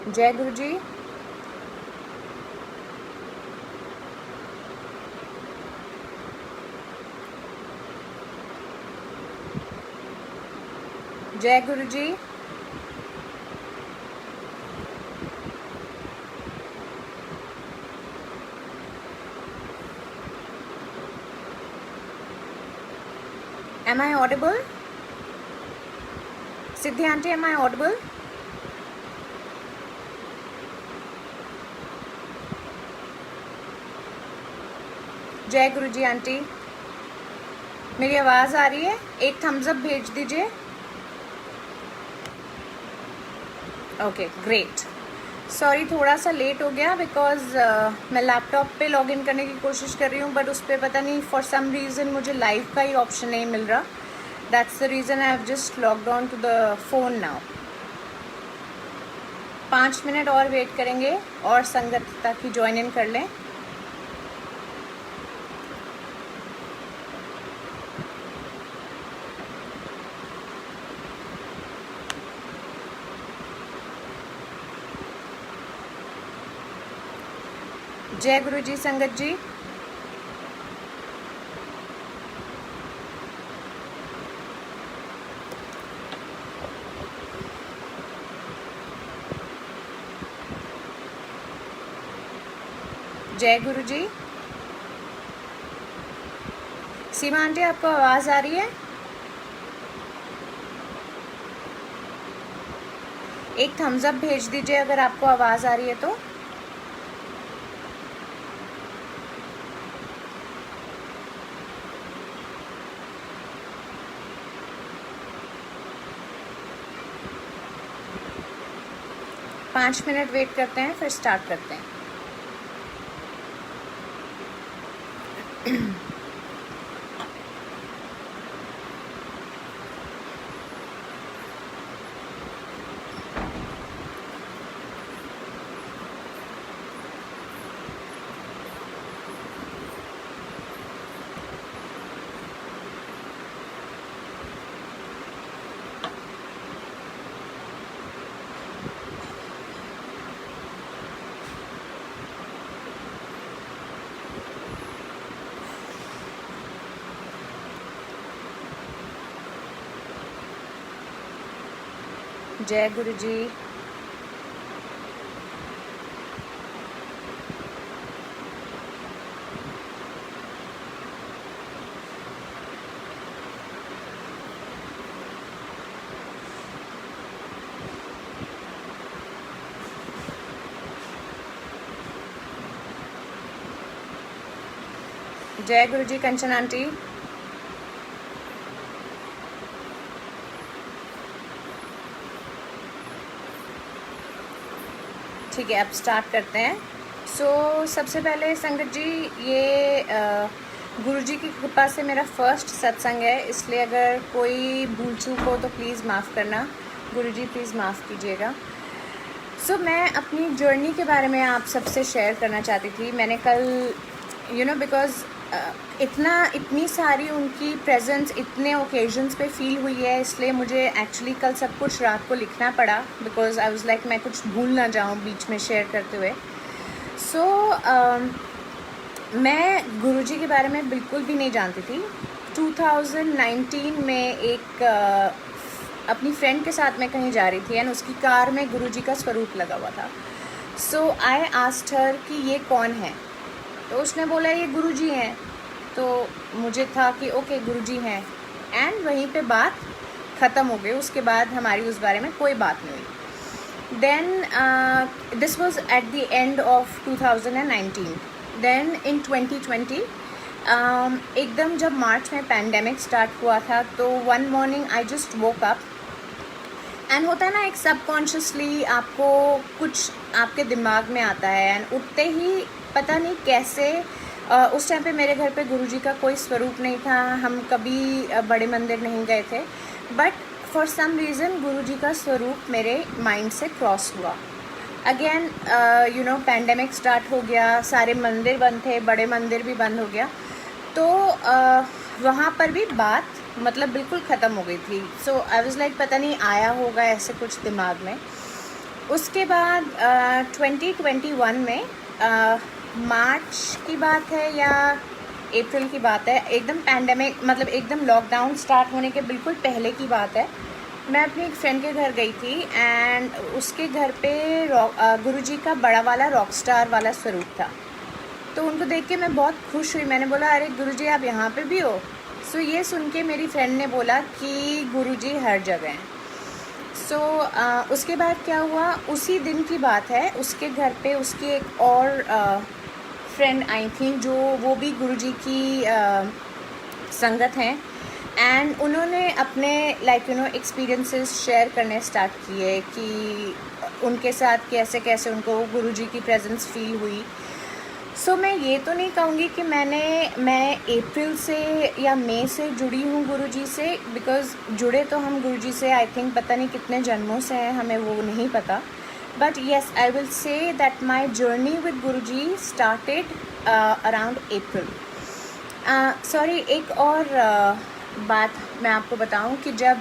जय गुरु जी। जय गुरु जी। Am I audible? Siddhi aunty, am I audible? जय गुरु जी आंटी, मेरी आवाज़ आ रही है? एक थम्स अप भेज दीजिए। Okay great. सॉरी थोड़ा सा लेट हो गया बिकॉज मैं लैपटॉप पे लॉगिन करने की कोशिश कर रही हूँ बट उस पर पता नहीं फॉर सम रीज़न मुझे लाइव का ही ऑप्शन नहीं मिल रहा। That's the reason I have just logged on to the phone now. 5 minute और वेट करेंगे और संगत ताकि ज्वाइन इन कर लें। जय गुरु जी संगत जी। जय गुरु जी। सीमा आंटी आपको आवाज़ आ रही है? एक थम्स अप भेज दीजिए अगर आपको आवाज़ आ रही है तो। पाँच मिनट वेट करते हैं फिर स्टार्ट करते हैं। जय गुरु जी। जय गुरु जी कंचन आंटी। ठीक है अब स्टार्ट करते हैं। सबसे पहले संगत जी ये गुरु जी की कृपा से मेरा फर्स्ट सत्संग है, इसलिए अगर कोई भूल चूक हो तो प्लीज़ माफ़ करना। गुरु जी प्लीज़ माफ़ कीजिएगा। मैं अपनी जर्नी के बारे में आप सबसे शेयर करना चाहती थी। मैंने कल बिकॉज़ इतनी सारी उनकी प्रेजेंस इतने ओकेजन्स पे फील हुई है, इसलिए मुझे एक्चुअली कल सब कुछ रात को लिखना पड़ा बिकॉज़ आई वाज लाइक मैं कुछ भूल ना जाऊँ बीच में शेयर करते हुए। मैं गुरुजी के बारे में बिल्कुल भी नहीं जानती थी। 2019 में एक अपनी फ्रेंड के साथ मैं कहीं जा रही थी एंड उसकी कार में गुरुजी का स्वरूप लगा हुआ था। आई आस्क्ड हर कि ये कौन है, तो उसने बोला ये गुरुजी हैं। तो मुझे था कि ओके गुरुजी हैं एंड वहीं पे बात ख़त्म हो गई। उसके बाद हमारी उस बारे में कोई बात नहीं हुई। Then this was at the end of 2019। Then in 2020 एकदम जब मार्च में पैंडेमिक स्टार्ट हुआ था तो one morning I just woke up and होता है ना एक सबकॉन्शियसली आपको कुछ आपके दिमाग में आता है एंड उठते ही पता नहीं कैसे उस टाइम पे मेरे घर पे गुरुजी का कोई स्वरूप नहीं था। हम कभी बड़े मंदिर नहीं गए थे बट फॉर सम रीज़न गुरुजी का स्वरूप मेरे माइंड से क्रॉस हुआ। अगेन पैंडेमिक स्टार्ट हो गया, सारे मंदिर बंद थे, बड़े मंदिर भी बंद हो गया, तो वहाँ पर भी बात बिल्कुल ख़त्म हो गई थी। आई वाज लाइक पता नहीं आया होगा ऐसे कुछ दिमाग में। उसके बाद 2021 में मार्च की बात है या अप्रैल की बात है, एकदम पैंडमिक मतलब एकदम लॉकडाउन स्टार्ट होने के बिल्कुल पहले की बात है। मैं अपनी एक फ्रेंड के घर गई थी एंड उसके घर पे गुरुजी का बड़ा वाला रॉक स्टार वाला स्वरूप था। तो उनको देख के मैं बहुत खुश हुई। मैंने बोला अरे गुरुजी आप यहाँ पे भी हो। सो ये सुन के मेरी फ्रेंड ने बोला कि गुरुजी हर जगह हैं। सो उसके बाद क्या हुआ, उसी दिन की बात है, उसके घर पे उसकी एक और फ्रेंड आई थी जो वो भी गुरुजी की संगत हैं एंड उन्होंने अपने एक्सपीरियंसेस शेयर करने स्टार्ट किए कि उनके साथ कैसे कैसे उनको गुरुजी की प्रेजेंस फील हुई। सो मैं ये तो नहीं कहूँगी कि मैं अप्रैल से या मई से जुड़ी हूँ गुरुजी से, बिकॉज़ जुड़े तो हम गुरुजी से आई थिंक पता नहीं कितने जन्मों से हैं, हमें वो नहीं पता। But yes I will say that my journey with Guruji started around April. Sorry, एक और बात मैं आपको बताऊं कि जब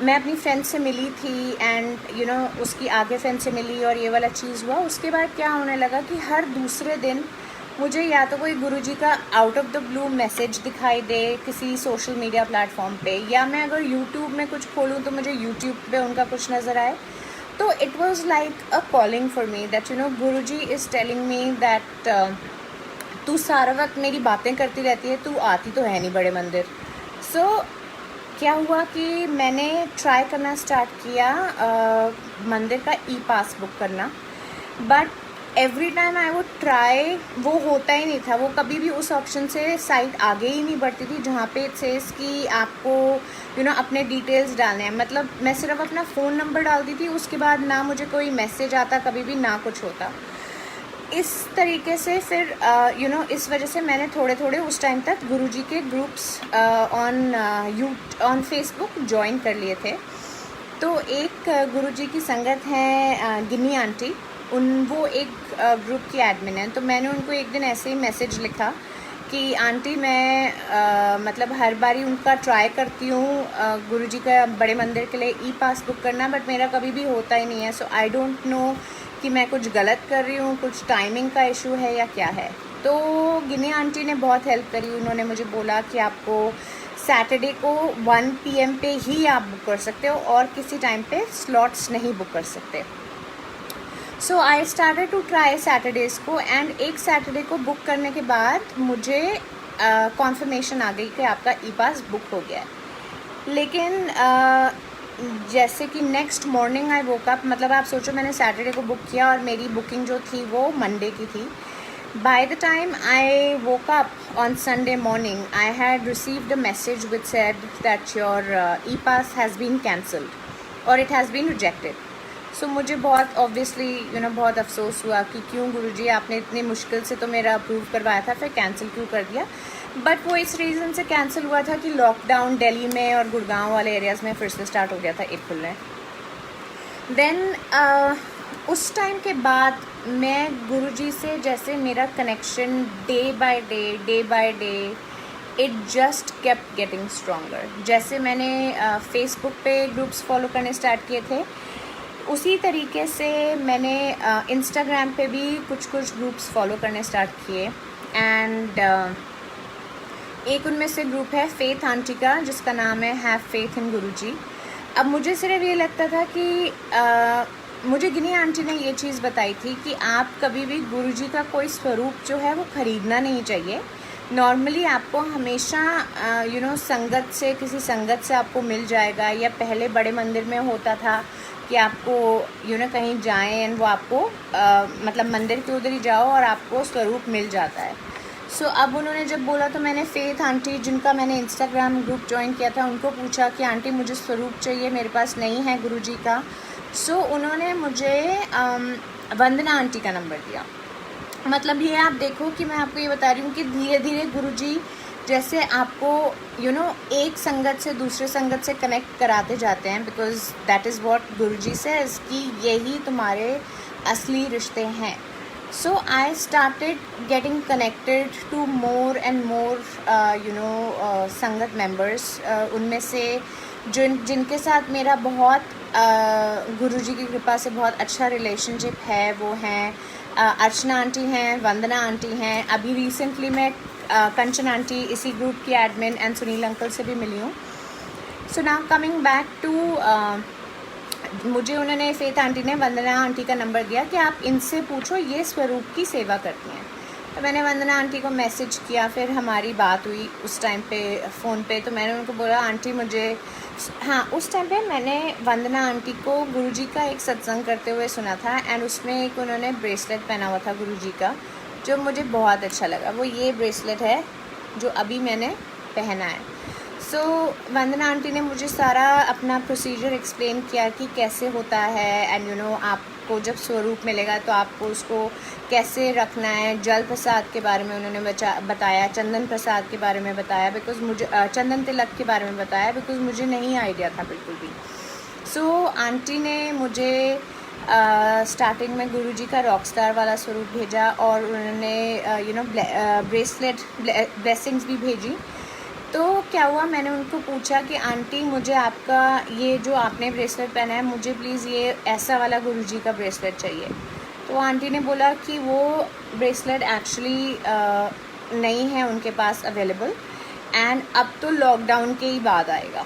मैं अपनी फ्रेंड से मिली थी एंड उसकी आगे फ्रेंड से मिली और ये वाला चीज़ हुआ, उसके बाद क्या होने लगा कि हर दूसरे दिन मुझे या तो कोई गुरुजी का out of the blue message दिखाई दे किसी सोशल मीडिया प्लेटफॉर्म पे, या मैं अगर यूट्यूब में कुछ खोलूँ तो मुझे यूट्यूब पे उनका कुछ नज़र आए। तो it was like a calling for me that Guruji is telling me that तू सारा वक्त मेरी बातें करती रहती है, तू आती तो है नहीं बड़े मंदिर। सो क्या हुआ कि मैंने ट्राई करना स्टार्ट किया मंदिर का ई पास बुक करना, but every time I would try वो होता ही नहीं था। वो कभी भी उस ऑप्शन से साइट आगे ही नहीं बढ़ती थी जहाँ पे इट सेज कि आपको अपने डिटेल्स डालने हैं। मतलब मैं सिर्फ अपना फ़ोन नंबर डालती थी, उसके बाद ना मुझे कोई मैसेज आता कभी भी, ना कुछ होता। इस तरीके से फिर इस वजह से मैंने थोड़े थोड़े उस टाइम तक गुरुजी के ग्रुप्स ऑन फेसबुक ज्वाइन कर लिए थे। तो एक गुरुजी की संगत है गिन्नी आंटी, वो एक ग्रुप की एडमिन है। तो मैंने उनको एक दिन ऐसे ही मैसेज लिखा कि आंटी मैं मतलब हर बारी उनका ट्राई करती हूँ गुरुजी का बड़े मंदिर के लिए ई पास बुक करना, बट मेरा कभी भी होता ही नहीं है। सो आई डोंट नो कि मैं कुछ गलत कर रही हूँ, कुछ टाइमिंग का इशू है या क्या है। तो गिनी आंटी ने बहुत हेल्प करी। उन्होंने मुझे बोला कि आपको सैटरडे को 1 PM पे ही आप बुक कर सकते हो और किसी टाइम पे स्लॉट्स नहीं बुक कर सकते। So I started to try Saturdays को एंड एक सैटरडे को बुक करने के बाद मुझे कॉन्फर्मेशन आ गई कि आपका ई पास बुक हो गया है। लेकिन जैसे कि next morning I woke up, मतलब आप सोचो मैंने सैटरडे को बुक किया और मेरी बुकिंग जो थी वो मंडे की थी। By the time I woke up on Sunday morning I had received a message which said that your e pass has been cancelled और it has been rejected. So मुझे बहुत ऑब्वियसली बहुत अफसोस हुआ कि क्यों गुरुजी आपने इतनी मुश्किल से तो मेरा अप्रूव करवाया था, फिर कैंसिल क्यों कर दिया। बट वो इस रीज़न से कैंसिल हुआ था कि लॉकडाउन दिल्ली में और गुड़गांव वाले एरियाज़ में फिर से स्टार्ट हो गया था अप्रैल में। देन उस टाइम के बाद मैं गुरुजी से जैसे मेरा connection day by day it just kept getting stronger. जैसे मैंने फेसबुक पे ग्रुप्स फॉलो करने स्टार्ट किए थे, उसी तरीके से मैंने इंस्टाग्राम पे भी कुछ ग्रुप्स फॉलो करने स्टार्ट किए एंड एक उनमें से ग्रुप है फेथ आंटी का जिसका नाम है हैव फेथ इन गुरुजी। अब मुझे सिर्फ ये लगता था कि मुझे गिनी आंटी ने ये चीज़ बताई थी कि आप कभी भी गुरुजी का कोई स्वरूप जो है वो ख़रीदना नहीं चाहिए। नॉर्मली आपको हमेशा संगत से, किसी संगत से आपको मिल जाएगा, या पहले बड़े मंदिर में होता था कि आपको कहीं जाएं एंड वो आपको मतलब मंदिर के उधर ही जाओ और आपको स्वरूप मिल जाता है। सो अब उन्होंने जब बोला तो मैंने फेथ आंटी जिनका मैंने इंस्टाग्राम ग्रुप ज्वाइन किया था उनको पूछा कि आंटी मुझे स्वरूप चाहिए, मेरे पास नहीं है गुरुजी का। सो उन्होंने मुझे वंदना आंटी का नंबर दिया। मतलब ये आप देखो कि मैं आपको ये बता रही हूँ कि धीरे धीरे गुरुजी जैसे आपको एक संगत से दूसरे संगत से कनेक्ट कराते जाते हैं, because that is what Guruji says कि यही तुम्हारे असली रिश्ते हैं। So I started getting connected to more and more संगत members. उनमें से जिनके साथ मेरा बहुत गुरुजी की कृपा से बहुत अच्छा रिलेशनशिप है वो हैं अर्चना आंटी हैं, वंदना आंटी हैं. अभी रिसेंटली मैं कंचन आंटी इसी ग्रुप की एडमिन एंड सुनील अंकल से भी मिली हूँ. So now coming back to मुझे उन्होंने फेथ आंटी ने वंदना आंटी का नंबर दिया कि आप इनसे पूछो, ये स्वरूप की सेवा करती हैं. तो मैंने वंदना आंटी को मैसेज किया, फिर हमारी बात हुई उस टाइम पे फ़ोन पे. तो मैंने उनको बोला आंटी मुझे, हाँ उस टाइम पे मैंने वंदना आंटी को गुरुजी का एक सत्संग करते हुए सुना था एंड उसमें एक उन्होंने ब्रेसलेट पहना हुआ था गुरुजी का, जो मुझे बहुत अच्छा लगा. वो ये ब्रेसलेट है जो अभी मैंने पहना है. सो वंदना आंटी ने मुझे सारा अपना प्रोसीजर एक्सप्लेन किया कि कैसे होता है एंड आपको जब स्वरूप मिलेगा तो आपको उसको कैसे रखना है. जल प्रसाद के बारे में उन्होंने बताया, चंदन प्रसाद के बारे में बताया, बिकॉज़ मुझे चंदन तिलक के बारे में बताया, बिकॉज़ मुझे नहीं आइडिया था बिल्कुल भी. सो आंटी ने मुझे स्टार्टिंग में गुरुजी का रॉकस्टार वाला स्वरूप भेजा और उन्होंने ब्रेसलेट ब्लेसिंग्स भी भेजी. तो क्या हुआ, मैंने उनको पूछा कि आंटी मुझे आपका ये जो आपने ब्रेसलेट पहना है, मुझे प्लीज़ ये ऐसा वाला गुरुजी का ब्रेसलेट चाहिए. तो आंटी ने बोला कि वो ब्रेसलेट एक्चुअली नहीं है उनके पास अवेलेबल एंड अब तो लॉकडाउन के ही बाद आएगा.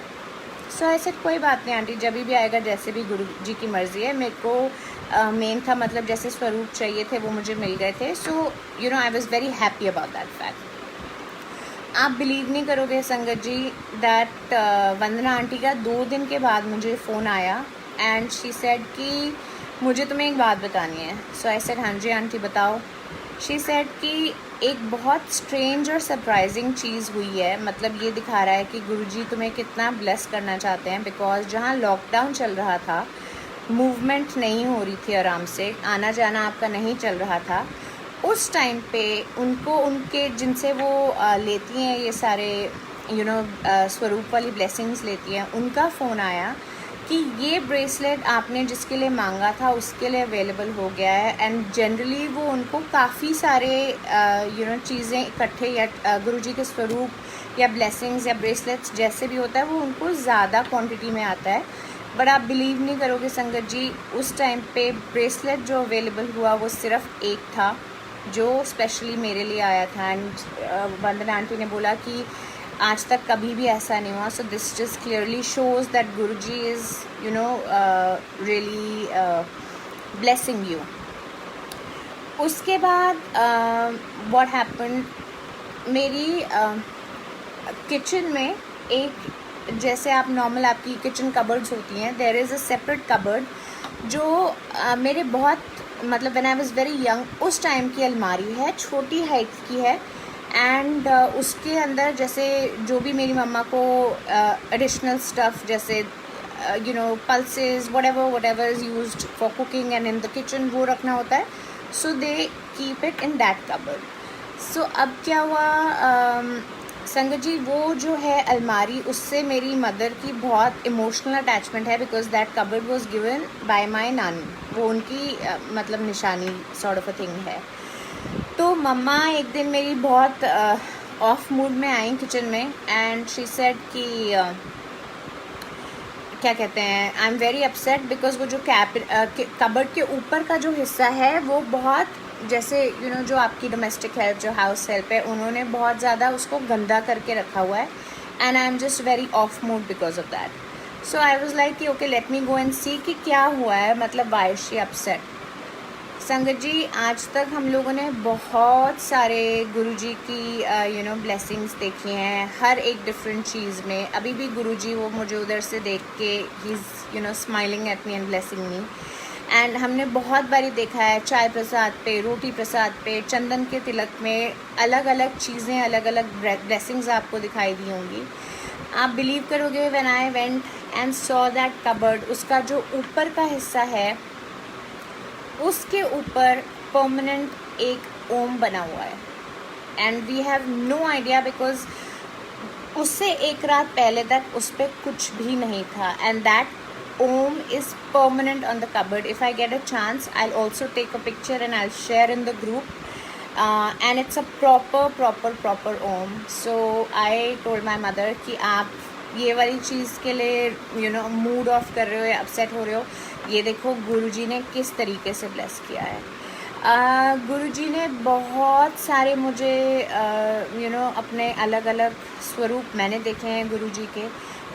सो ऐसे कोई बात नहीं आंटी, जब भी आएगा, जैसे भी गुरुजी की मर्ज़ी है. मेरे को मेन था मतलब जैसे स्वरूप चाहिए थे वो मुझे मिल गए थे. So I was very happy about that fact. आप बिलीव नहीं करोगे संगत जी दैट वंदना आंटी का 2 दिन के बाद मुझे फ़ोन आया एंड शी सेड कि मुझे तुम्हें एक बात बतानी है. सो आई सेड हाँ जी आंटी बताओ. शी सेड कि एक बहुत स्ट्रेंज और सरप्राइजिंग चीज़ हुई है. मतलब ये दिखा रहा है कि गुरुजी तुम्हें कितना ब्लेस करना चाहते हैं, बिकॉज जहाँ लॉकडाउन चल रहा था, मूवमेंट नहीं हो रही थी आराम से, आना जाना आपका नहीं चल रहा था, उस टाइम पे उनको उनके जिनसे वो लेती हैं ये सारे स्वरूप वाली ब्लेसिंग्स लेती हैं, उनका फ़ोन आया कि ये ब्रेसलेट आपने जिसके लिए मांगा था उसके लिए अवेलेबल हो गया है. एंड जनरली वो उनको काफ़ी सारे चीज़ें इकट्ठे या गुरुजी के स्वरूप या ब्लेसिंग्स या ब्रेसलेट्स जैसे भी होता है वो उनको ज़्यादा क्वांटिटी में आता है. बट आप बिलीव नहीं करोगे संगत जी, उस टाइम पे ब्रेसलेट जो अवेलेबल हुआ वो सिर्फ एक था जो स्पेशली मेरे लिए आया था. एंड वंदना आंटी ने बोला कि आज तक कभी भी ऐसा नहीं हुआ. So this just clearly shows that Guruji is really blessing you. उसके बाद व्हाट हैपेंड, मेरी किचन में एक, जैसे आप नॉर्मल आपकी किचन कबर्ड्स होती हैं, there is a separate cupboard जो मेरे बहुत मतलब when I was very young उस टाइम की अलमारी है, छोटी हाइट की है. एंड उसके अंदर जैसे जो भी मेरी मम्मा को एडिशनल स्टफ़ जैसे pulses whatever is used for cooking and in the kitchen वो रखना होता है. So they keep it in that cupboard. So अब क्या हुआ संगत जी, वो जो है अलमारी, उससे मेरी मदर की बहुत इमोशनल अटैचमेंट है, because that cupboard was given by my नानी. वो उनकी मतलब निशानी सॉर्ट ऑफ अ थिंग है. तो मम्मा एक दिन मेरी बहुत ऑफ मूड में आई किचन में एंड शी सेड कि क्या कहते हैं, I am very upset because वो जो कबर्ड के ऊपर का जो हिस्सा है वो बहुत जैसे जो आपकी डोमेस्टिक हेल्प जो हाउस हेल्प है उन्होंने बहुत ज़्यादा उसको गंदा करके रखा हुआ है. And I am just very off mood because of that. So I was like कि okay let me go and see कि क्या हुआ है, मतलब वाई शी अपसेट. संगत जी, आज तक हम लोगों ने बहुत सारे गुरुजी की ब्लेसिंग्स देखी हैं हर एक डिफरेंट चीज़ में. अभी भी गुरुजी वो मुझे उधर से देख के he is smiling at me and blessing me. And हमने बहुत बारी देखा है चाय प्रसाद पे, रोटी प्रसाद पे, चंदन के तिलक में अलग अलग चीज़ें, अलग अलग ब्लेसिंग्स आपको दिखाई दी होंगी. आप बिलीव करोगे when I went and saw that cupboard, उसका जो ऊपर का हिस्सा है उसके ऊपर परमानेंट एक ओम बना हुआ है. And we have no idea because उससे एक रात पहले तक उस पर कुछ भी नहीं था. And that Om is permanent on the cupboard. If I get a chance, I'll also take a picture and I'll share in the group. And it's a proper Om. So I told my mother कि आप ये वाली चीज़ के लिए mood off कर रहे हो या अपसेट हो रहे हो, ये देखो गुरुजी ने किस तरीके से ब्लेस किया है। गुरुजी ने बहुत सारे मुझे अपने अलग अलग स्वरूप मैंने देखे हैं गुरुजी के।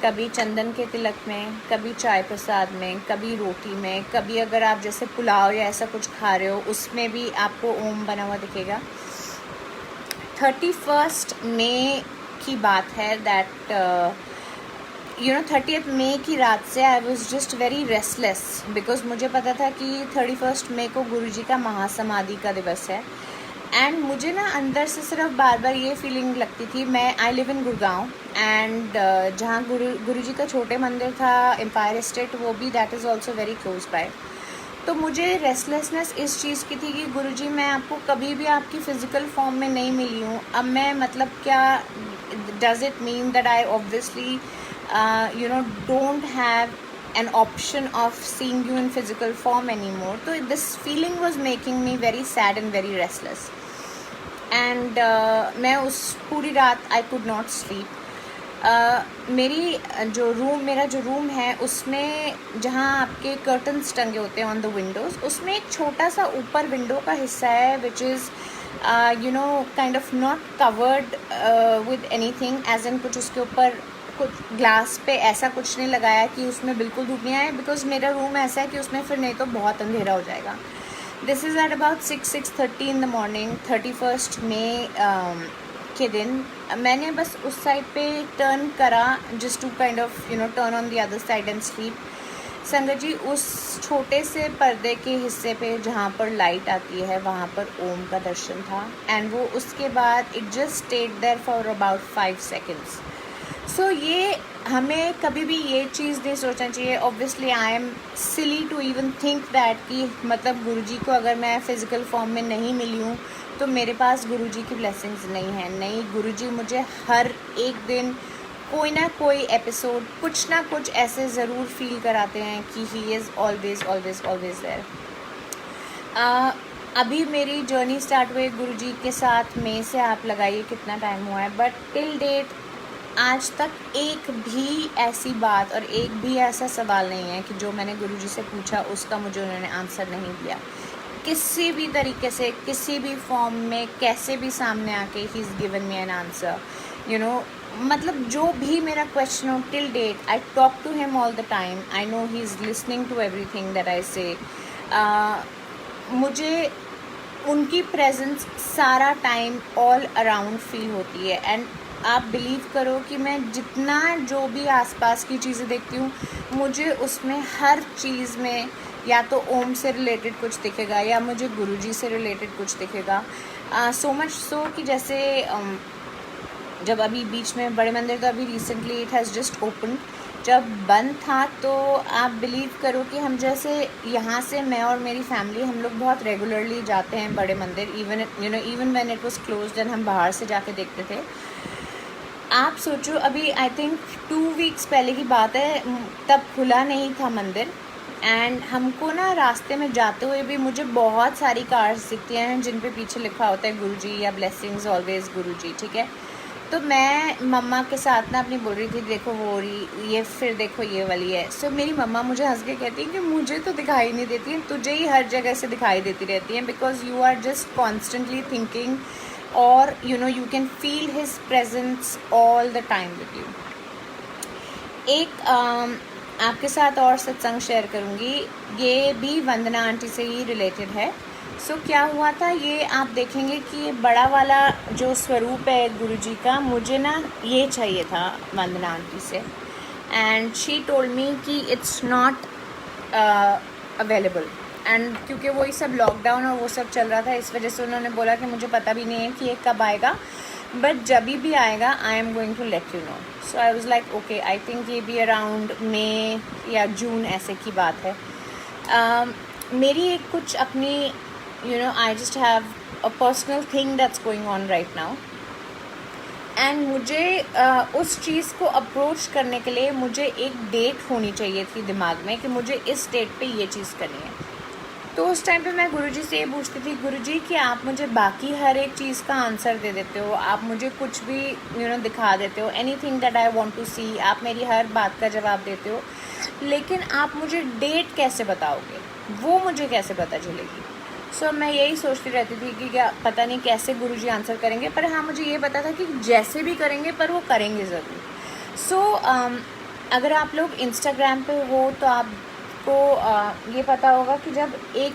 कभी चंदन के तिलक में, कभी चाय प्रसाद में, कभी रोटी में, कभी अगर आप जैसे पुलाव या ऐसा कुछ खा रहे हो उसमें भी आपको ओम बना हुआ दिखेगा। 31 मई की बात है दैट 30th मई की रात से I was just very restless because मुझे पता था कि 31 मई को गुरुजी का महासमाधि का दिवस है। एंड मुझे ना अंदर से सिर्फ बार बार ये फीलिंग लगती थी, मैं I live in Gurgaon and जहाँ गुरुजी का छोटे मंदिर था एम्पायर स्टेट, वो भी that is also very close by. तो मुझे रेस्टलेसनेस इस चीज़ की थी कि गुरुजी मैं आपको कभी भी आपकी फ़िज़िकल फॉर्म में नहीं मिली हूँ, अब मैं मतलब क्या does it mean that I obviously don't have an option of seeing you in physical form anymore. So this feeling was making me very sad and very restless. And मैं उस पूरी रात I could not sleep. मेरा जो room है उसमें जहाँ आपके कर्टन्स टंगे होते हैं ऑन द विंडोज़, उसमें एक छोटा सा ऊपर विंडो का हिस्सा है which is kind of not covered with anything, as in कुछ उसके ऊपर कुछ ग्लास पे ऐसा कुछ नहीं लगाया कि उसमें बिल्कुल धूप नहीं आए, बिकॉज मेरा रूम ऐसा है कि उसमें फिर नहीं तो बहुत अंधेरा हो जाएगा। This is at about 6:30 in the morning 31 मई के दिन। मैंने बस उस साइड पे टर्न करा just to kind of turn on the other side and sleep. Sangat जी, उस छोटे से पर्दे के हिस्से पे जहाँ पर लाइट आती है वहाँ पर ओम का दर्शन था, एंड वो उसके बाद it just stayed there for about 5 seconds। So ये हमें कभी भी ये चीज़ नहीं सोचना चाहिए। Obviously I am silly to even think that कि मतलब गुरुजी को अगर मैं फ़िज़िकल फॉर्म में नहीं मिली हूँ तो मेरे पास गुरुजी की ब्लेसिंग्स नहीं है। नहीं, गुरुजी मुझे हर एक दिन कोई ना कोई एपिसोड कुछ ना कुछ ऐसे ज़रूर फील कराते हैं कि he is always always always there. अभी मेरी जर्नी स्टार्ट हुई गुरुजी के साथ मई से, आप लगाइए कितना टाइम हुआ है, बट टिल डेट आज तक एक भी ऐसी बात और एक भी ऐसा सवाल नहीं है कि जो मैंने गुरुजी से पूछा उसका मुझे उन्होंने आंसर नहीं दिया। किसी भी तरीके से, किसी भी फॉर्म में, कैसे भी सामने आके he is given me an answer. मतलब जो भी मेरा क्वेश्चन हो till date I talk to him all the time. I know he is listening to everything that I say. मुझे उनकी प्रेजेंस सारा टाइम ऑल अराउंड फील होती है। एंड आप बिलीव करो कि मैं जितना जो भी आसपास की चीज़ें देखती हूँ मुझे उसमें हर चीज़ में या तो ओम से रिलेटेड कुछ दिखेगा या मुझे गुरुजी से रिलेटेड कुछ दिखेगा। सो मच सो कि जैसे जब अभी बीच में बड़े मंदिर तो अभी recently it has just open, जब बंद था तो आप बिलीव करो कि हम जैसे यहाँ से मैं और मेरी फैमिली हम लोग बहुत रेगुलरली जाते हैं बड़े मंदिर, even when it was closed end हम बाहर से जाके देखते थे। आप सोचो अभी आई थिंक 2 weeks पहले की बात है, तब खुला नहीं था मंदिर, एंड हमको ना रास्ते में जाते हुए भी मुझे बहुत सारी कार्ड्स दिखती हैं जिन पे पीछे लिखा होता है गुरुजी या ब्लेसिंग्स ऑलवेज गुरुजी, ठीक है। तो मैं मम्मा के साथ ना अपनी बोल रही थी देखो वो रही, ये फिर देखो ये वाली है। सो मेरी मम्मा मुझे हंस के कहती है कि मुझे तो दिखाई नहीं देती है, तुझे ही हर जगह से दिखाई देती रहती है, because you are just constantly thinking or you can feel his presence all the time with you। एक आपके साथ और सत्संग शेयर करूँगी, ये भी वंदना आंटी से ही रिलेटेड है। सो क्या हुआ था, ये आप देखेंगे कि ये बड़ा वाला जो स्वरूप है गुरुजी का, मुझे ना ये चाहिए था वंदना आंटी से, एंड शी टोल्ड मी कि इट्स नॉट अवेलेबल। एंड क्योंकि वही सब लॉकडाउन और वो सब चल रहा था, इस वजह से उन्होंने बोला कि मुझे पता भी नहीं है कि ये कब आएगा, बट जब भी आएगा I am going to let you know. So I was like okay, I think ये भी अराउंड मई या जून ऐसे की बात है। मेरी एक कुछ अपनी I just have a personal thing that's going on right now. And मुझे उस चीज़ को अप्रोच करने के लिए मुझे एक डेट होनी चाहिए थी दिमाग में कि मुझे इस डेट पे ये चीज़ करनी है। तो उस टाइम पे मैं गुरुजी से ये पूछती थी, गुरुजी कि आप मुझे बाकी हर एक चीज़ का आंसर दे देते हो, आप मुझे कुछ भी दिखा देते हो, anything that I want to see, आप मेरी हर बात का जवाब देते हो, लेकिन आप मुझे डेट कैसे बताओगे, वो मुझे कैसे पता चलेगी। सो मैं यही सोचती रहती थी कि क्या पता नहीं कैसे गुरुजी आंसर करेंगे, पर हाँ मुझे ये पता था कि जैसे भी करेंगे पर वो करेंगे ज़रूर। सो अगर आप लोग इंस्टाग्राम पे हो तो आपको ये पता होगा कि जब एक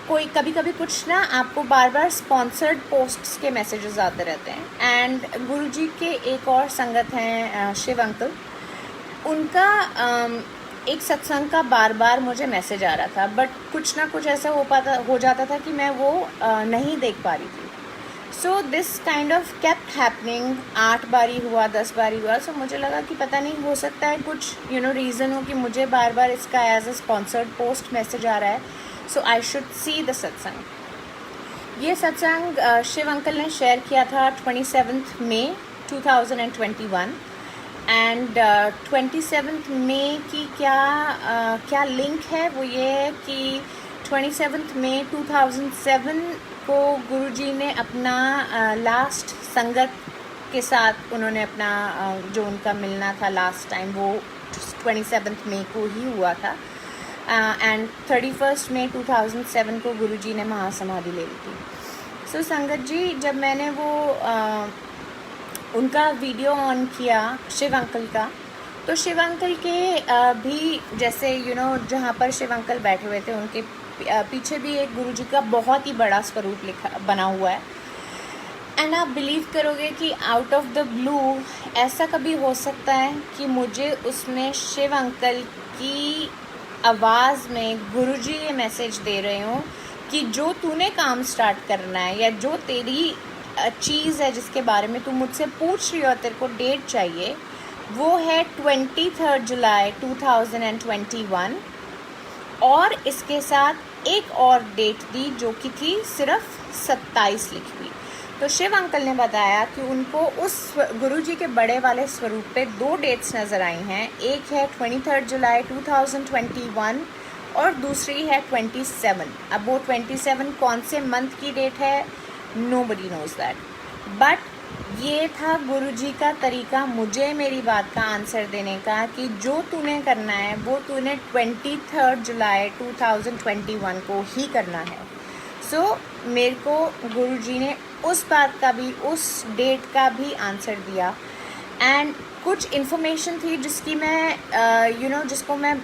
कोई कभी कभी कुछ ना आपको बार बार स्पॉन्सर्ड पोस्ट्स के मैसेजेस आते रहते हैं। एंड गुरुजी के एक और संगत हैं शिव अंकल, उनका एक सत्संग का बार बार मुझे मैसेज आ रहा था, बट कुछ ना कुछ ऐसा हो जाता था कि मैं वो नहीं देख पा रही थी। So this kind of kept happening, 8 बारी हुआ, 10 बारी हुआ। सो मुझे लगा कि पता नहीं, हो सकता है कुछ रीज़न हो कि मुझे बार बार इसका as a sponsored post message आ रहा है। सो आई शुड सी द सत्संग। ये सत्संग शिव अंकल ने शेयर किया था 27 मई 2021। एंड 27 मई की क्या लिंक है, वो ये है कि 27 मई 2007 को गुरुजी ने अपना लास्ट संगत के साथ उन्होंने अपना जो उनका मिलना था लास्ट टाइम, वो 27 मई को ही हुआ था। एंड 31 मई 2007 को गुरुजी ने महासमाधि ले ली थी। सो संगत जी, जब मैंने वो उनका वीडियो ऑन किया शिव अंकल का, तो शिव अंकल के भी जैसे जहाँ पर शिव अंकल बैठे हुए थे उनके पीछे भी एक गुरुजी का बहुत ही बड़ा स्वरूप बना हुआ है। एंड आप बिलीव करोगे कि आउट ऑफ द ब्लू ऐसा कभी हो सकता है कि मुझे उसमें शिव अंकल की आवाज़ में गुरुजी ये मैसेज दे रहे हो कि जो तूने काम स्टार्ट करना है या जो तेरी चीज़ है जिसके बारे में तू मुझसे पूछ रही हो, तेरे को डेट चाहिए, वो है 23 जुलाई 2021। और इसके साथ एक और डेट दी जो कि थी सिर्फ 27 लिखी हुई। तो शिव अंकल ने बताया कि उनको उस गुरुजी के बड़े वाले स्वरूप पे 2 डेट्स नज़र आई हैं। एक है 23 जुलाई 2021 और दूसरी है 27। अब वो 27 कौन से मंथ की डेट है, nobody knows that, बट ये था गुरुजी का तरीका मुझे मेरी बात का आंसर देने का कि जो तूने करना है वो तूने 23 जुलाई 2021 को ही करना है। सो मेरे को गुरुजी ने उस बात का भी, उस डेट का भी आंसर दिया। एंड कुछ इन्फॉर्मेशन थी जिसकी मैं जिसको मैं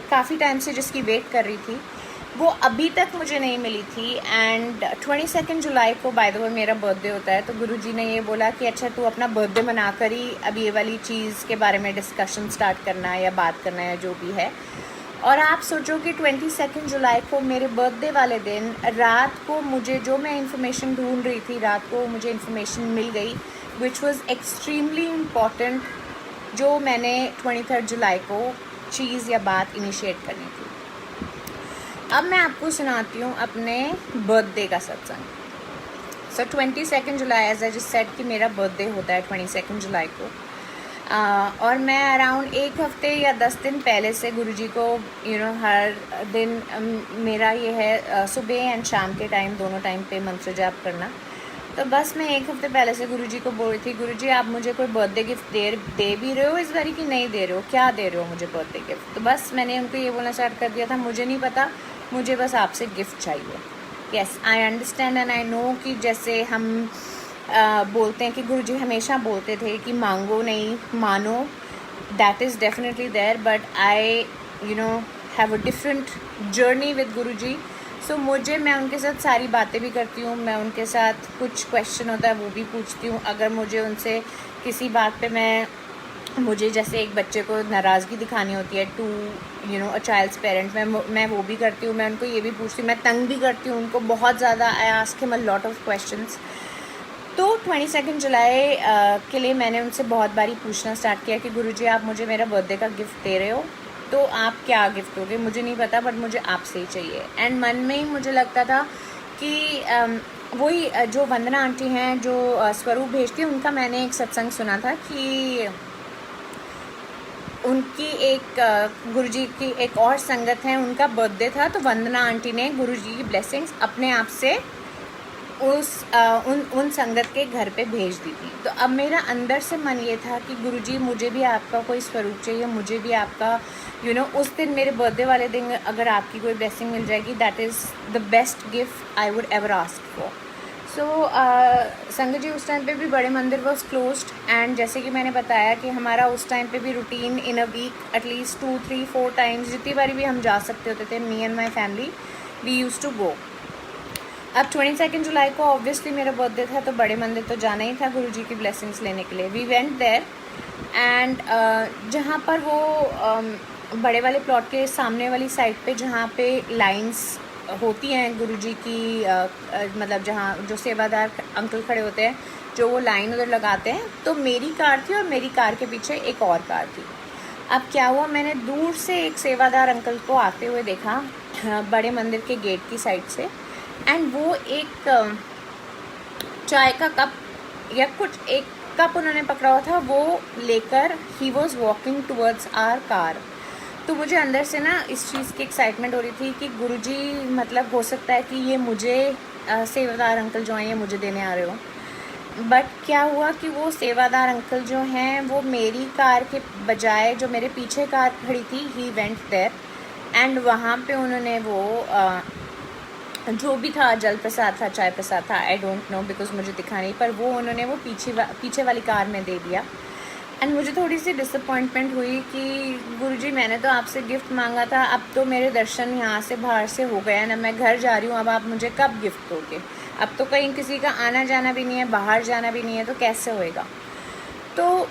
काफ़ी टाइम से जिसकी वेट कर रही थी, वो अभी तक मुझे नहीं मिली थी। एंड 22 जुलाई को बाय द वे मेरा बर्थडे होता है, तो गुरुजी ने ये बोला कि अच्छा तू अपना बर्थडे मना कर ही अब ये वाली चीज़ के बारे में डिस्कशन स्टार्ट करना है या बात करना है जो भी है। और आप सोचो कि 22 जुलाई को मेरे बर्थडे वाले दिन रात को मुझे जो मैं इन्फॉर्मेशन ढूंढ रही थी, रात को मुझे इन्फॉर्मेशन मिल गई विच वॉज़ एक्सट्रीमली इम्पॉर्टेंट, जो मैंने 23 जुलाई को चीज़ या बात इनिशिएट करनी थी। अब मैं आपको सुनाती हूँ अपने बर्थडे का सत्संग। सो 22 जुलाई एज आई जस्ट सेड कि मेरा बर्थडे होता है 22 जुलाई को। और मैं अराउंड 1 हफ्ते या 10 दिन पहले से गुरुजी को हर दिन मेरा ये है सुबह एंड शाम के टाइम दोनों टाइम पे मंत्र जाप करना। तो बस मैं 1 हफ्ते पहले से गुरुजी को बोल रही थी, गुरुजी आप मुझे कोई बर्थडे गिफ्ट दे भी रहे हो इस बारी कि नहीं दे रहे हो, क्या दे रहे हो मुझे बर्थडे गिफ्ट। तो बस मैंने उनको ये बोलना स्टार्ट कर दिया था, मुझे नहीं पता, मुझे बस आपसे गिफ्ट चाहिए। Yes I understand and I know कि जैसे हम बोलते हैं कि गुरुजी हमेशा बोलते थे कि मांगो नहीं मानो, that is definitely there, but I have a different journey with गुरुजी। सो मैं उनके साथ सारी बातें भी करती हूँ, मैं उनके साथ कुछ क्वेश्चन होता है वो भी पूछती हूँ। अगर मुझे उनसे किसी बात पे मुझे जैसे एक बच्चे को नाराज़गी दिखानी होती है टू अ चाइल्ड्स पेरेंट, मैं वो भी करती हूँ। मैं उनको ये भी पूछती हूँ, मैं तंग भी करती हूँ उनको बहुत ज़्यादा। I ask him a lot of questions. तो 22 जुलाई के लिए मैंने उनसे बहुत बारी पूछना स्टार्ट किया कि गुरुजी आप मुझे मेरा बर्थडे का गिफ्ट दे रहे हो तो आप क्या गिफ्ट दोगे, मुझे नहीं पता बट मुझे आपसे ही चाहिए। एंड मन में ही मुझे लगता था कि वही जो वंदना आंटी हैं जो स्वरूप भेजती हैं, उनका मैंने एक सत्संग सुना था कि उनकी एक गुरुजी की एक और संगत है, उनका बर्थडे था, तो वंदना आंटी ने गुरुजी की ब्लेसिंग्स अपने आप से उन संगत के घर पे भेज दी थी। तो अब मेरा अंदर से मन ये था कि गुरुजी मुझे भी आपका कोई स्वरूप चाहिए, मुझे भी आपका उस दिन मेरे बर्थडे वाले दिन अगर आपकी कोई ब्लेसिंग मिल जाएगी, that is the best gift I would ever ask for. So संगत जी उस टाइम पे भी बड़े मंदिर वॉज क्लोज्ड, एंड जैसे कि मैंने बताया कि हमारा उस टाइम पे भी routine in a week at least 2, 3, 4 times जितनी बारी भी हम जा सकते होते थे, me and my family we use to go. अब 22 जुलाई को ऑब्वियसली मेरा बर्थडे था, तो बड़े मंदिर तो जाना ही था गुरुजी की ब्लेसिंग्स लेने के लिए। वी वेंट देयर एंड जहाँ पर वो बड़े वाले प्लॉट के सामने वाली साइड पे जहाँ पे लाइंस होती हैं गुरुजी की, मतलब जहाँ जो सेवादार अंकल खड़े होते हैं, जो वो लाइन उधर लगाते हैं, तो मेरी कार थी और मेरी कार के पीछे एक और कार थी। अब क्या हुआ, मैंने दूर से एक सेवादार अंकल को आते हुए देखा बड़े मंदिर के गेट की साइड से, एंड वो एक चाय का कप या कुछ एक कप उन्होंने पकड़ा हुआ था, वो लेकर he was walking towards our car. तो मुझे अंदर से ना इस चीज़ की एक्साइटमेंट हो रही थी कि गुरुजी मतलब हो सकता है कि ये मुझे सेवादार अंकल जो हैं ये मुझे देने आ रहे हो। बट क्या हुआ कि वो सेवादार अंकल जो हैं वो मेरी कार के बजाय जो मेरे पीछे कार खड़ी थी, ही वेंट देयर एंड वहाँ पे उन्होंने वो जो भी था, जल प्रसाद था, चाय प्रसाद था, आई डोंट नो बिकॉज मुझे दिखा नहीं, पर वो उन्होंने वो पीछे वाली कार में दे दिया। एंड मुझे थोड़ी सी डिसअपॉइंटमेंट हुई कि गुरुजी मैंने तो आपसे गिफ्ट मांगा था, अब तो मेरे दर्शन यहाँ से बाहर से हो गए ना, मैं घर जा रही हूँ, अब आप मुझे कब गिफ्ट दोगे? अब तो कहीं किसी का आना जाना भी नहीं है, बाहर जाना भी नहीं है, तो कैसे होएगा? तो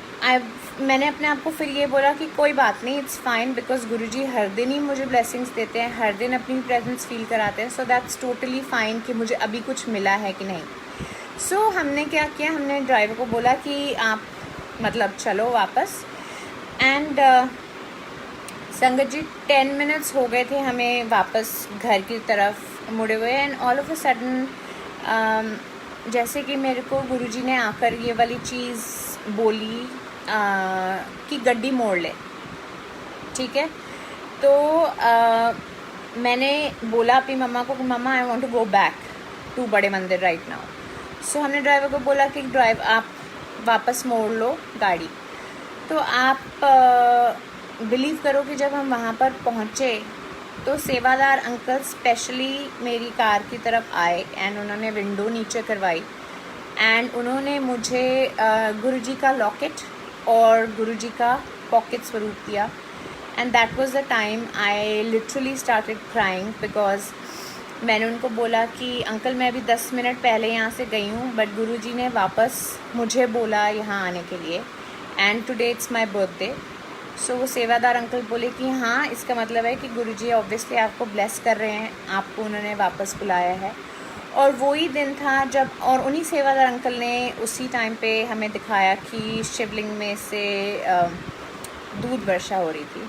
मैंने अपने आप को फिर ये बोला कि कोई बात नहीं, इट्स फाइन, बिकॉज गुरुजी हर दिन ही मुझे ब्लेसिंग्स देते हैं, हर दिन अपनी प्रेजेंस फील कराते हैं, सो दैट्स टोटली फाइन कि मुझे अभी कुछ मिला है कि नहीं। सो हमने क्या किया, हमने ड्राइवर को बोला कि आप मतलब चलो वापस, एंड संगत जी 10 मिनट्स हो गए थे हमें वापस घर की तरफ मुड़े हुए, and all of a sudden जैसे कि मेरे को गुरुजी ने आकर ये वाली चीज़ बोली कि गड्डी मोड़ ले, ठीक है। तो मैंने बोला अपनी मम्मा को कि मम्मा I want to go back to बड़े मंदिर राइट नाउ। सो हमने ड्राइवर को बोला कि आप वापस मोड़ लो गाड़ी। तो आप बिलीव करो कि जब हम वहाँ पर पहुँचे तो सेवादार अंकल स्पेशली मेरी कार की तरफ आए एंड उन्होंने विंडो नीचे करवाई एंड उन्होंने मुझे गुरुजी का लॉकेट और गुरुजी का पॉकेट स्वरूप दिया, and that was the time I literally started crying, because मैंने उनको बोला कि अंकल मैं अभी 10 मिनट पहले यहाँ से गई हूँ, बट गुरुजी ने वापस मुझे बोला यहाँ आने के लिए, and today it's my birthday. So वो सेवादार अंकल बोले कि हाँ, इसका मतलब है कि गुरुजी ऑब्वियसली आपको ब्लेस कर रहे हैं, आपको उन्होंने वापस बुलाया है। और वही दिन था जब, और उन्हीं सेवादार अंकल ने उसी टाइम पे हमें दिखाया कि शिवलिंग में से दूध वर्षा हो रही थी।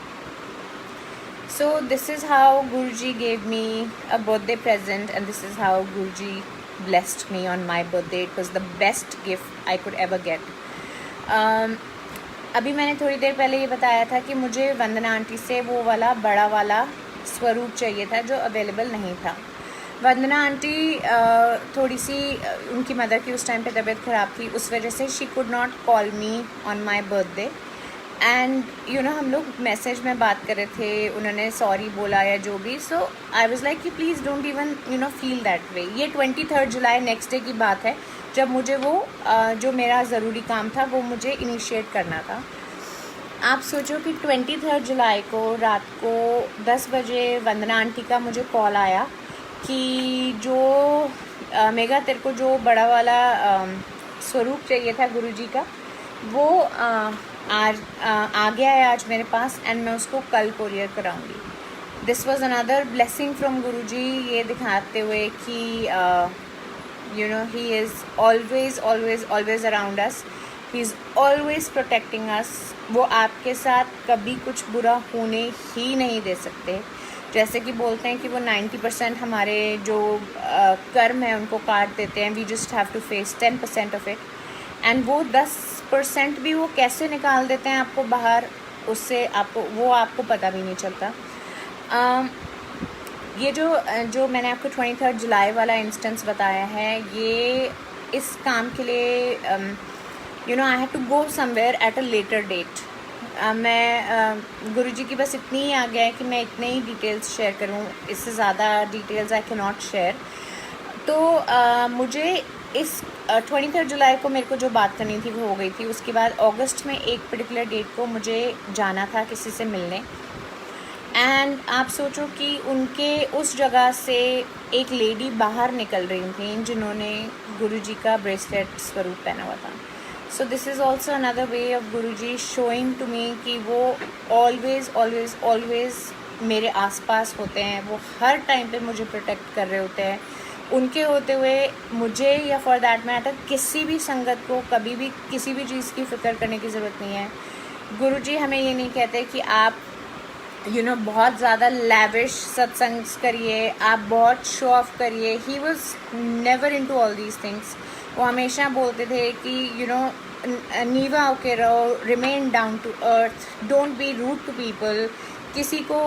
सो this is how Guruji gave me a birthday present and this is how Guruji blessed me on my birthday. It was the best gift I could ever get. अभी मैंने थोड़ी देर पहले ये बताया था कि मुझे वंदना आंटी से वो वाला बड़ा वाला स्वरूप चाहिए था जो अवेलेबल नहीं था। वंदना आंटी थोड़ी सी उनकी मदर की उस टाइम पे तबीयत ख़राब थी, उस वजह से she could not call me on my birthday, and हम लोग मैसेज में बात कर रहे थे, उन्होंने सॉरी बोला या जो भी। सो आई वाज लाइक कि please don't even feel that way. ये 23 जुलाई नेक्स्ट डे की बात है जब मुझे वो जो मेरा ज़रूरी काम था वो मुझे इनिशिएट करना था। आप सोचो कि 23 जुलाई को रात को 10 बजे वंदना आंटी का मुझे कॉल आया कि जो मेगा तेरे को जो बड़ा वाला स्वरूप चाहिए था गुरुजी का, वो आज आ गया है आज मेरे पास, एंड मैं उसको कल कोरियर कराऊंगी। This was another blessing from Guruji, ये दिखाते हुए कि he is always around us, he is always protecting us. वो आपके साथ कभी कुछ बुरा होने ही नहीं दे सकते। जैसे कि बोलते हैं कि वो 90% हमारे जो कर्म है उनको काट देते हैं, we just have to face 10% of it, and वो 10% भी वो कैसे निकाल देते हैं आपको बाहर, उससे आपको पता भी नहीं चलता। ये जो मैंने आपको 23 जुलाई वाला इंस्टेंस बताया है, ये इस काम के लिए I have to go somewhere at a later date. मैं गुरुजी की बस इतनी ही आ गया है कि मैं इतने ही डिटेल्स शेयर करूं, इससे ज़्यादा details I can not share. तो मुझे इस 23 जुलाई को मेरे को जो बात करनी थी वो हो गई थी। उसके बाद अगस्त में एक पर्टिकुलर डेट को मुझे जाना था किसी से मिलने, एंड आप सोचो कि उनके उस जगह से एक लेडी बाहर निकल रही थी जिन्होंने गुरुजी का ब्रेसलेट स्वरूप पहना हुआ था। So this is also another way of Guruji showing to me कि वो ऑलवेज़ ऑलवेज़ ऑलवेज़ मेरे आसपास होते हैं, वो हर टाइम पे मुझे प्रोटेक्ट कर रहे होते हैं। उनके होते हुए मुझे या फॉर दैट मैटर किसी भी संगत को कभी भी किसी भी चीज़ की फ़िक्र करने की ज़रूरत नहीं है। गुरुजी हमें ये नहीं कहते कि आप बहुत ज़्यादा लैविश सत्संग करिए, आप बहुत शो ऑफ करिए। He was never into all these things. वो हमेशा बोलते थे कि नीवा होके रहो, remain down to earth, don't be rude to people. किसी को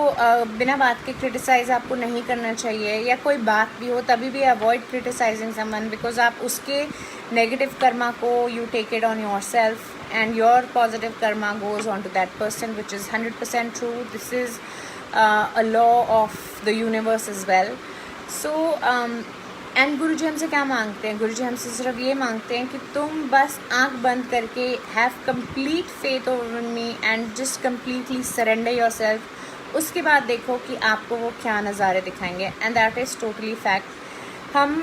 बिना बात के क्रिटिसाइज़ आपको नहीं करना चाहिए, या कोई बात भी हो तभी भी अवॉइड क्रिटिसाइजिंग समवन, बिकॉज आप उसके नेगेटिव कर्मा को you take it on yourself and your positive karma goes on to that person, which is 100% true. This is a law of the universe as well. So and गुरुजी हमसे क्या मांगते हैं? गुरुजी हमसे सिर्फ ये मांगते हैं कि तुम बस आंख बंद करके have complete faith over me and just completely surrender yourself. उसके बाद देखो कि आपको वो क्या नज़ारे दिखाएंगे, and that is totally fact. हम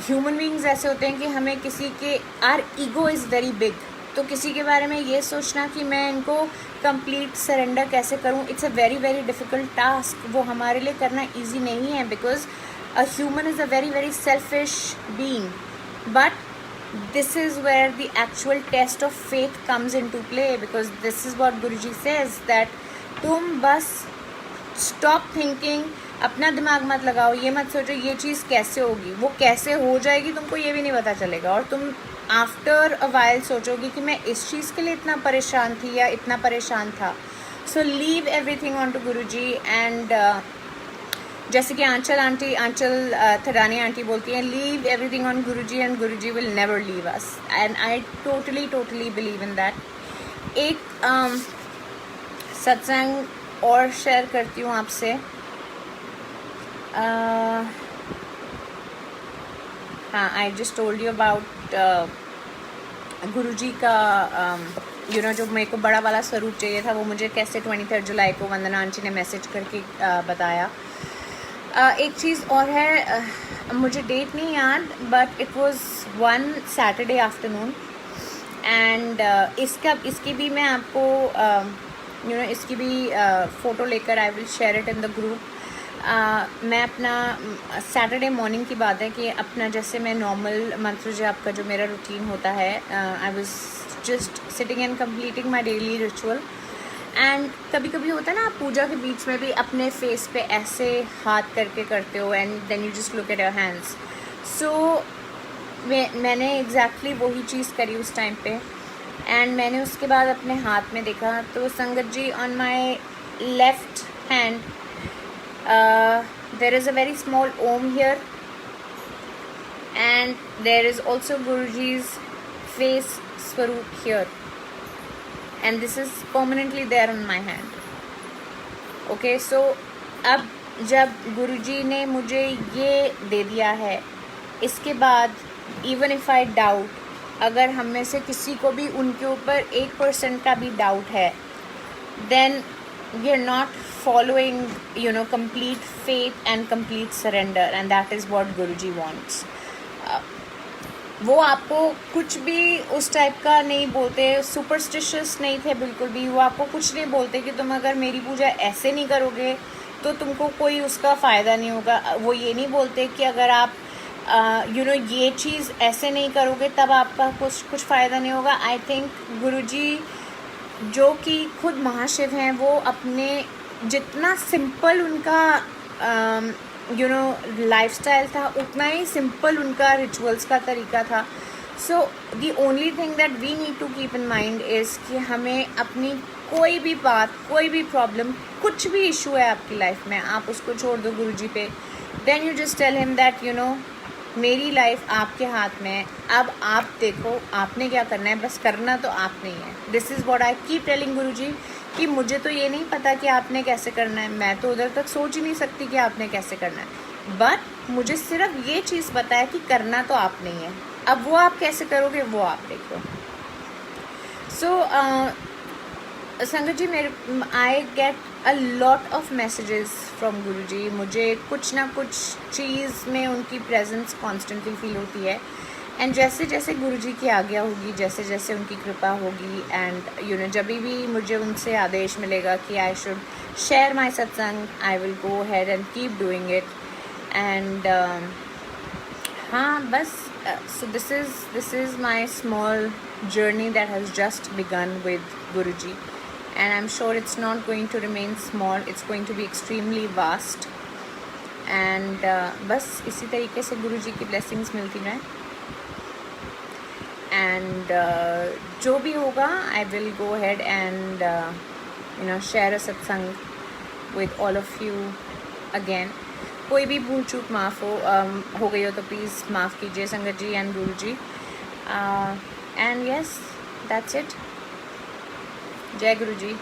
ह्यूमन बींग्स ऐसे होते हैं कि हमें किसी के our ego is very big, तो किसी के बारे में ये सोचना कि मैं इनको कंप्लीट सरेंडर कैसे करूं, it's a very very difficult task. वो हमारे लिए करना इजी नहीं है, because a human is a very very selfish being, but this is where the actual test of faith comes into play, because this is what Guruji says that तुम बस stop thinking, अपना दिमाग मत लगाओ, ये मत सोचो ये चीज़ कैसे होगी, वो कैसे हो जाएगी तुमको ये भी नहीं पता चलेगा, और तुम आफ्टर अ वाइल सोचोगी कि मैं इस चीज़ के लिए इतना परेशान थी या इतना परेशान था। So leave everything on to Guruji, and जैसे कि आंचल थडानी आंटी बोलती हैं, leave everything on Guruji and Guruji will never leave us, and I totally believe in that. एक सत्संग और शेयर करती हूँ आपसे। हाँ, I just told you about Guruji का जो मेरे को बड़ा वाला स्वरूप चाहिए था, वो मुझे कैसे 23 जुलाई को वंदना आंटी ने मैसेज करके बताया। एक चीज़ और है, मुझे डेट नहीं याद, but it was one Saturday afternoon, and इसकी भी मैं आपको इसकी भी फ़ोटो लेकर I will share it in the group. मैं अपना सैटरडे मॉर्निंग की बात है कि अपना जैसे मैं नॉर्मल मंत्र जाप का जो मेरा रूटीन होता है, I was just sitting and completing my daily ritual, and कभी कभी होता है ना, आप पूजा के बीच में भी अपने फेस पे ऐसे हाथ करके करते हो, and then you just look at your hands. So मैंने एग्जैक्टली वही चीज़ करी उस टाइम पे, एंड मैंने उसके बाद अपने हाथ में देखा तो sangat ji, on my left hand there is a very small Om here, and there is also Guruji's face Swaroop here, and this is permanently there on my hand. Okay, so अब जब गुरुजी ने मुझे ये दे दिया है, इसके बाद even if I doubt, अगर हम में से किसी को भी उनके ऊपर 1% का भी डाउट है, then we are not following complete faith and complete surrender, and that is what Guruji wants. वो आपको कुछ भी उस टाइप का नहीं बोलते, सुपरस्टिशियस नहीं थे बिल्कुल भी। वो आपको कुछ नहीं बोलते कि तुम अगर मेरी पूजा ऐसे नहीं करोगे तो तुमको कोई उसका फ़ायदा नहीं होगा। वो ये नहीं बोलते कि अगर आप ये चीज़ ऐसे नहीं करोगे तब आपका कुछ फ़ायदा नहीं होगा। आई थिंक गुरुजी जो कि खुद महाशिव हैं, वो अपने जितना सिंपल उनका लाइफस्टाइल था, उतना ही सिंपल उनका रिचुअल्स का तरीका था. So the only thing that we need to keep in mind is कि हमें अपनी कोई भी बात, कोई भी प्रॉब्लम, कुछ भी इशू है आपकी लाइफ में, आप उसको छोड़ दो गुरुजी पे. Then you just tell him that मेरी लाइफ आपके हाथ में है, अब आप देखो आपने क्या करना है, बस करना तो आपने ही है. This is what I keep telling Guruji कि मुझे तो ये नहीं पता कि आपने कैसे करना है, मैं तो उधर तक सोच ही नहीं सकती कि आपने कैसे करना है, बट मुझे सिर्फ ये चीज़ पता है कि करना तो आपने ही है. अब वो आप कैसे करोगे वो आप देखो. सो संगत ji, I get a lot of messages from Guruji. मुझे कुछ ना कुछ चीज़ में उनकी प्रेजेंस कॉन्स्टेंटली फील होती है. एंड जैसे जैसे गुरुजी की आज्ञा होगी, जैसे जैसे उनकी कृपा होगी, एंड जब भी मुझे उनसे आदेश मिलेगा कि आई शुड शेयर माई सत्संग, I will go had and keep doing it. And हाँ बस, so this is my small journey that has just begun with Guruji, and I'm sure it's not going to remain small, it's going to be extremely vast. and बस इसी तरीके से गुरुजी की blessings मिलती रहें. and जो भी होगा I will go ahead and share a satsang with all of you again. कोई भी भूल चूक माफ़ हो गई हो तो प्लीज़ माफ़ कीजिए संगत ji and Guru ji. And yes, that's it. जय गुरु जी.